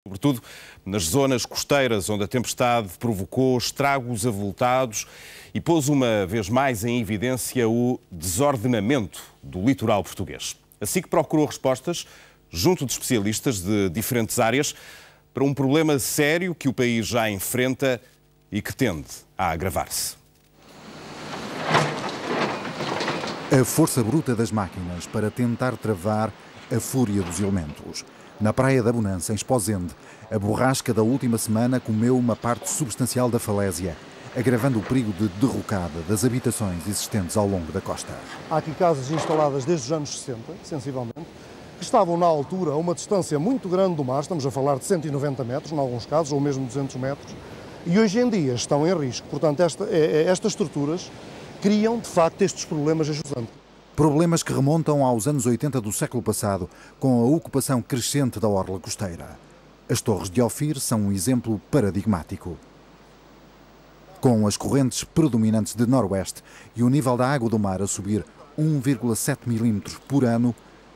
sobretudo nas zonas costeiras, onde a tempestade provocou estragos avultados e pôs uma vez mais em evidência o desordenamento do litoral português. Assim que procurou respostas, junto de especialistas de diferentes áreas, para um problema sério que o país já enfrenta e que tende a agravar-se. A força bruta das máquinas para tentar travar a fúria dos elementos. Na Praia da Bonança, em Esposende, a borrasca da última semana comeu uma parte substancial da falésia, agravando o perigo de derrocada das habitações existentes ao longo da costa. Há aqui casas instaladas desde os anos 60, sensivelmente, que estavam na altura a uma distância muito grande do mar, estamos a falar de 190 metros, em alguns casos, ou mesmo 200 metros, e hoje em dia estão em risco. Portanto, estas estruturas criam, de facto, estes problemas jusante. Problemas que remontam aos anos 80 do século passado, com a ocupação crescente da orla costeira. As Torres de Ofir são um exemplo paradigmático. Com as correntes predominantes de noroeste e o nível da água do mar a subir 1,7 milímetros por ano,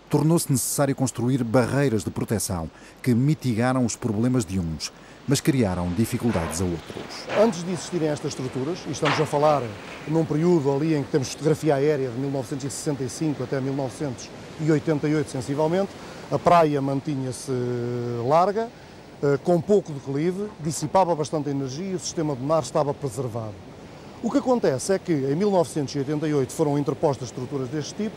tornou-se necessário construir barreiras de proteção que mitigaram os problemas de uns, mas criaram dificuldades a outros. Antes de existirem estas estruturas, e estamos a falar num período ali em que temos fotografia aérea de 1965 até 1988 sensivelmente, a praia mantinha-se larga, com pouco declive, dissipava bastante energia e o sistema do mar estava preservado. O que acontece é que em 1988 foram interpostas estruturas deste tipo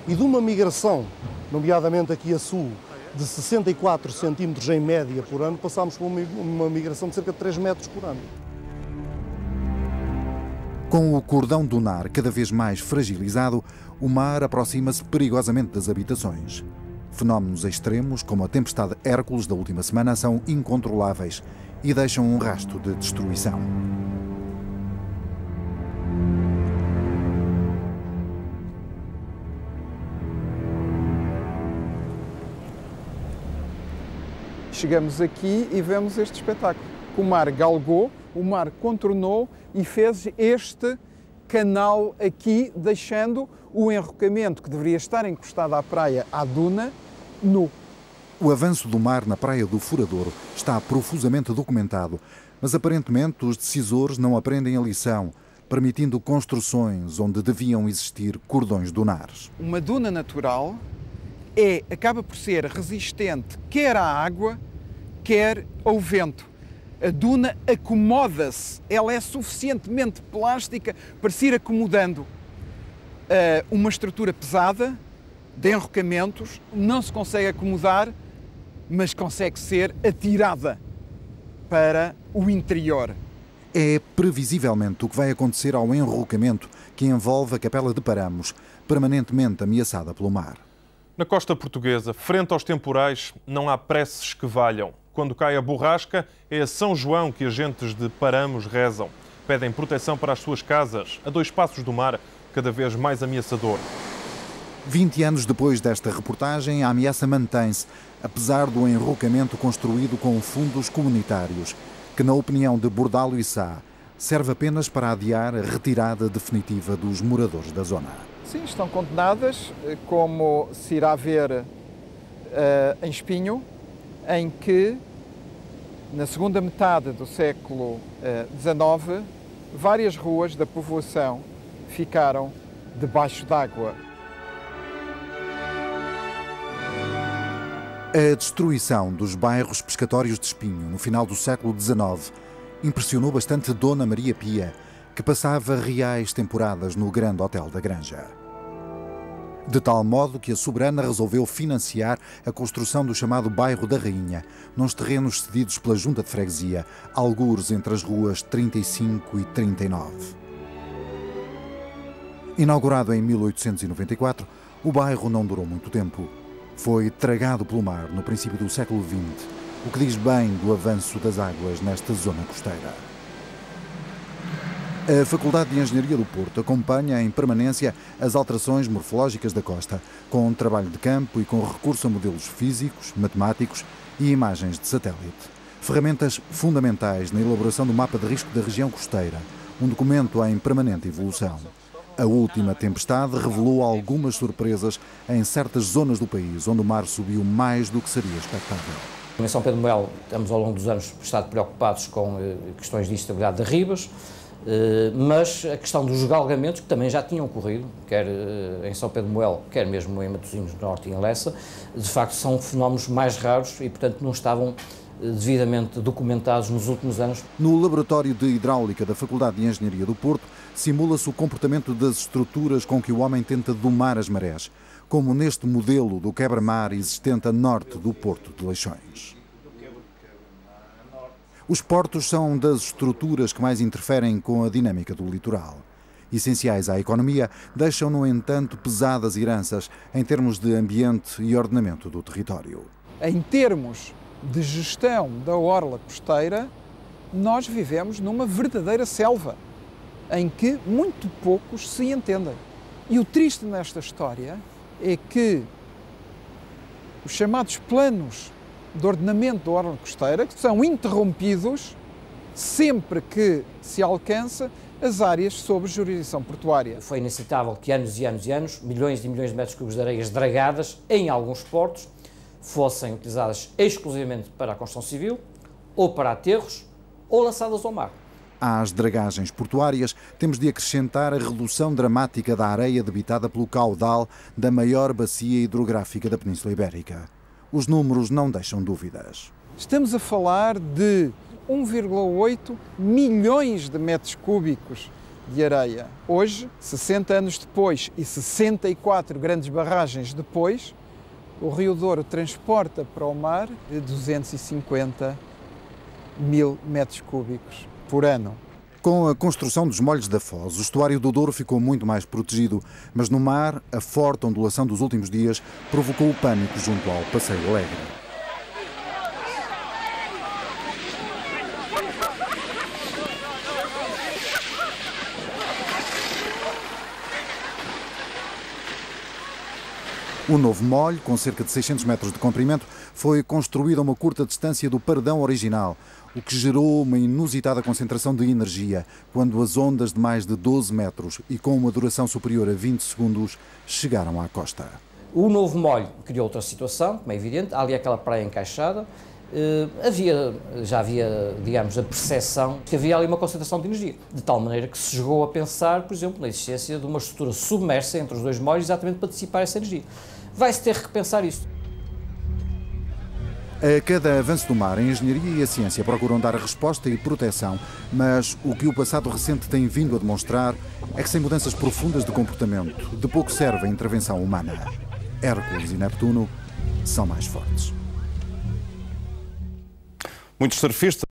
e de uma migração, nomeadamente aqui a sul, de 64 centímetros em média por ano, passámos por uma migração de cerca de 3 metros por ano. Com o cordão dunar cada vez mais fragilizado, o mar aproxima-se perigosamente das habitações. Fenómenos extremos, como a tempestade Hércules da última semana, são incontroláveis e deixam um rastro de destruição. Chegamos aqui e vemos este espetáculo. O mar galgou, o mar contornou e fez este canal aqui, deixando o enrocamento que deveria estar encostado à praia, à duna, nu. O avanço do mar na Praia do Furadouro está profusamente documentado, mas aparentemente os decisores não aprendem a lição, permitindo construções onde deviam existir cordões dunares. Uma duna natural acaba por ser resistente quer à água, quer ao vento. A duna acomoda-se, ela é suficientemente plástica para se ir acomodando. Uma estrutura pesada, de enrocamentos, não se consegue acomodar, mas consegue ser atirada para o interior. É previsivelmente o que vai acontecer ao enrocamento que envolve a Capela de Paramos, permanentemente ameaçada pelo mar. Na costa portuguesa, frente aos temporais, não há preces que valham. Quando cai a borrasca, é a São João que agentes de Paramos rezam. Pedem proteção para as suas casas, a 2 passos do mar, cada vez mais ameaçador. 20 anos depois desta reportagem, a ameaça mantém-se, apesar do enrocamento construído com fundos comunitários, que, na opinião de Bordalo e Sá, serve apenas para adiar a retirada definitiva dos moradores da zona. Sim, estão condenadas, como se irá ver em Espinho, em que, na segunda metade do século XIX, várias ruas da povoação ficaram debaixo d'água. A destruição dos bairros pescatórios de Espinho no final do século XIX impressionou bastante Dona Maria Pia, que passava reais temporadas no Grande Hotel da Granja. De tal modo que a soberana resolveu financiar a construção do chamado Bairro da Rainha, nos terrenos cedidos pela Junta de Freguesia, algures entre as ruas 35 e 39. Inaugurado em 1894, o bairro não durou muito tempo. Foi tragado pelo mar no princípio do século XX, o que diz bem do avanço das águas nesta zona costeira. A Faculdade de Engenharia do Porto acompanha em permanência as alterações morfológicas da costa, com trabalho de campo e com recurso a modelos físicos, matemáticos e imagens de satélite. Ferramentas fundamentais na elaboração do mapa de risco da região costeira, um documento em permanente evolução. A última tempestade revelou algumas surpresas em certas zonas do país, onde o mar subiu mais do que seria expectável. Em São Pedro de Mel temos ao longo dos anos estado preocupados com questões de instabilidade de ribas, mas a questão dos galgamentos, que também já tinham ocorrido, quer em São Pedro de Mel, quer mesmo em Matosinhos do Norte e em Lessa, de facto são fenómenos mais raros e, portanto, não estavam devidamente documentados nos últimos anos. No Laboratório de Hidráulica da Faculdade de Engenharia do Porto, simula-se o comportamento das estruturas com que o homem tenta domar as marés, como neste modelo do quebra-mar existente a norte do Porto de Leixões. Os portos são das estruturas que mais interferem com a dinâmica do litoral. Essenciais à economia, deixam, no entanto, pesadas heranças em termos de ambiente e ordenamento do território. Em termos de gestão da orla costeira, nós vivemos numa verdadeira selva, em que muito poucos se entendem. E o triste nesta história é que os chamados planos de ordenamento da orla costeira que são interrompidos sempre que se alcança as áreas sob jurisdição portuária. Foi inaceitável que anos e anos e anos, milhões e milhões de metros cúbicos de areias dragadas em alguns portos fossem utilizadas exclusivamente para a construção civil, ou para aterros, ou lançadas ao mar. Às dragagens portuárias, temos de acrescentar a redução dramática da areia debitada pelo caudal da maior bacia hidrográfica da Península Ibérica. Os números não deixam dúvidas. Estamos a falar de 1,8 milhões de metros cúbicos de areia. Hoje, 60 anos depois e 64 grandes barragens depois, o Rio Douro transporta para o mar 250 mil metros cúbicos por ano. Com a construção dos molhos da Foz, o estuário do Douro ficou muito mais protegido, mas no mar, a forte ondulação dos últimos dias provocou o pânico junto ao Passeio Alegre. O novo molho, com cerca de 600 metros de comprimento, foi construído a uma curta distância do paredão original, o que gerou uma inusitada concentração de energia, quando as ondas de mais de 12 metros e com uma duração superior a 20 segundos chegaram à costa. O novo molho criou outra situação, como é evidente, há ali aquela praia encaixada, já havia, digamos, a percepção que havia ali uma concentração de energia, de tal maneira que se chegou a pensar, por exemplo, na existência de uma estrutura submersa entre os dois molhos, exatamente para dissipar essa energia. Vai-se ter que repensar isso. A cada avanço do mar, a engenharia e a ciência procuram dar resposta e proteção, mas o que o passado recente tem vindo a demonstrar é que sem mudanças profundas de comportamento, de pouco serve a intervenção humana. Hércules e Neptuno são mais fortes. Muitos surfistas